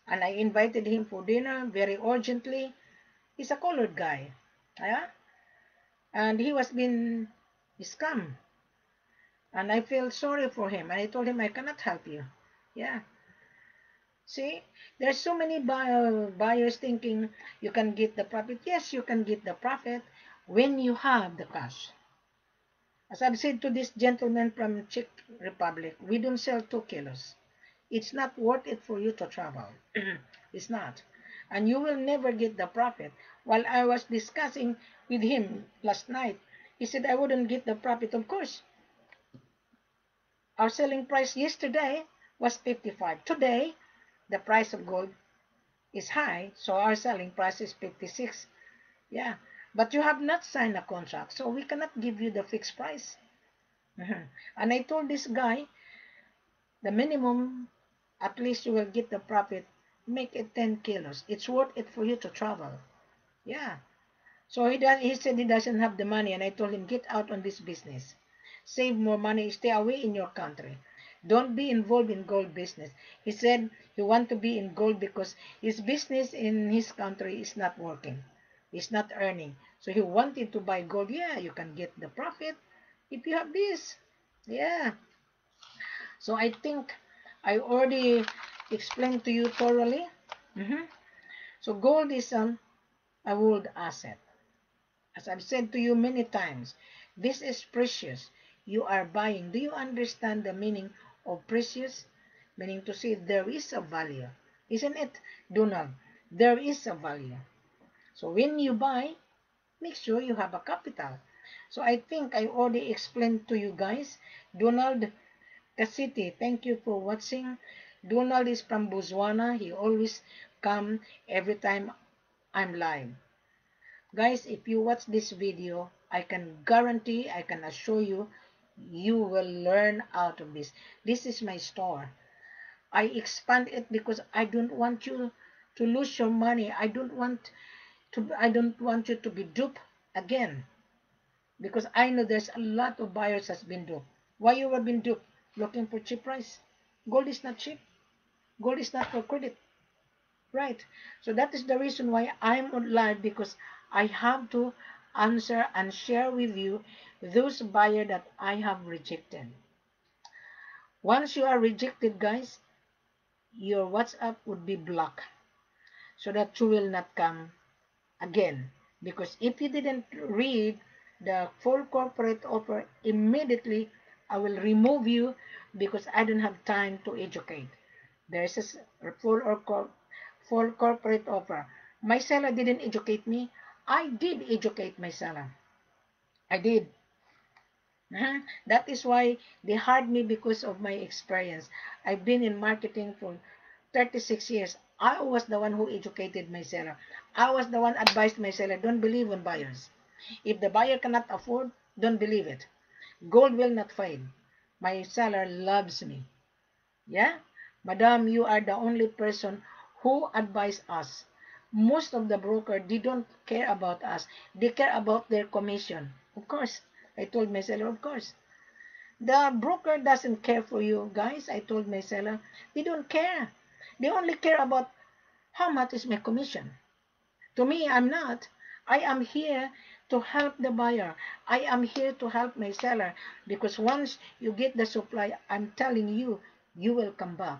and I invited him for dinner very urgently. He's a colored guy. Yeah, and he was being scammed. And I felt sorry for him. And I told him I cannot help you. Yeah. See, there's so many buyers thinking you can get the profit. Yes, you can get the profit when you have the cash. As I've said to this gentleman from Czech Republic, we don't sell 2 kilos. It's not worth it for you to travel. It's not. And you will never get the profit. While I was discussing with him last night, he said I wouldn't get the profit. Of course, our selling price yesterday was 55. Today, the price of gold is high, so our selling price is 56. Yeah, But you have not signed a contract, so we cannot give you the fixed price. And I told this guy, the minimum, at least you will get the profit, make it 10 kilos. It's worth it for you to travel. Yeah. So he said he doesn't have the money, and I told him, get out on this business. Save more money, stay away in your country. Don't be involved in gold business. He said he want to be in gold because his business in his country is not working. He's not earning. So he wanted to buy gold. Yeah, you can get the profit if you have this. Yeah. So I think I already explained to you thoroughly. Mhm. So gold is a world asset. As I've said to you many times, this is precious. You are buying. Do you understand the meaning of precious? Meaning to say there is a value. Isn't it, Donald? There is a value. So when you buy, make sure you have a capital. So I think I already explained to you guys. Donald Kasiti, thank you for watching. Donald is from Botswana. He always come every time I'm live. Guys, if you watch this video, I can guarantee, I can assure you, you will learn out of this. This is my store. I expand it because I don't want you to lose your money. I don't want you to be duped again. Because I know there's a lot of buyers has been duped. Why you have been duped? Looking for cheap price. Gold is not cheap. Gold is not for credit. Right. So that is the reason why I'm on live, because I have to answer and share with you those buyers that I have rejected. Once you are rejected, guys, your WhatsApp would be blocked so that you will not come again. Because if you didn't read the full corporate offer immediately, I will remove you because I don't have time to educate. There's a full corporate offer. My seller didn't educate me. I did educate my seller. I did. That is why they hired me, because of my experience. I've been in marketing for 36 years. I was the one who educated my seller. I was the one advised my seller, don't believe on buyers. If the buyer cannot afford, don't believe it. Gold will not fade. My seller loves me. Yeah? Madam, you are the only person who advise us. Most of the broker, they don't care about us. They care about their commission. Of course. I told my seller, of course. The broker doesn't care for you, guys. I told my seller. They don't care. They only care about how much is my commission. To me, I'm not. I am here to help the buyer. I am here to help my seller, because once you get the supply, I'm telling you, you will come back.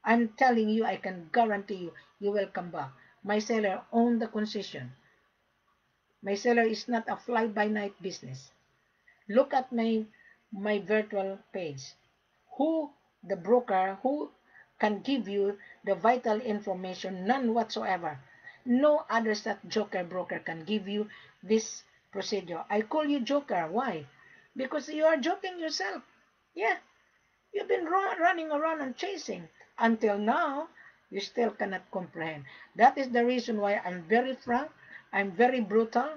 I'm telling you, I can guarantee you, you will come back. My seller owns the concession. My seller is not a fly-by-night business. Look at my virtual page. Who the broker who can give you the vital information? None whatsoever. No other such joker broker can give you this procedure. I call you joker. Why? Because you are joking yourself. Yeah, you've been running around and chasing. Until now, you still cannot comprehend. That is the reason why I'm very frank. I'm very brutal.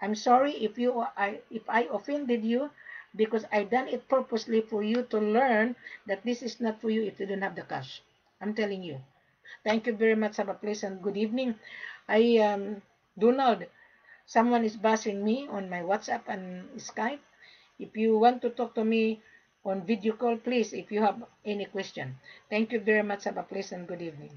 I'm sorry if I offended you, because I done it purposely for you to learn that this is not for you if you don't have the cash. I'm telling you. Thank you very much. Have a pleasant good evening. I Donald, someone is buzzing me on my WhatsApp and Skype. If you want to talk to me on video call, please, if you have any question. Thank you very much. Have a pleasant good evening.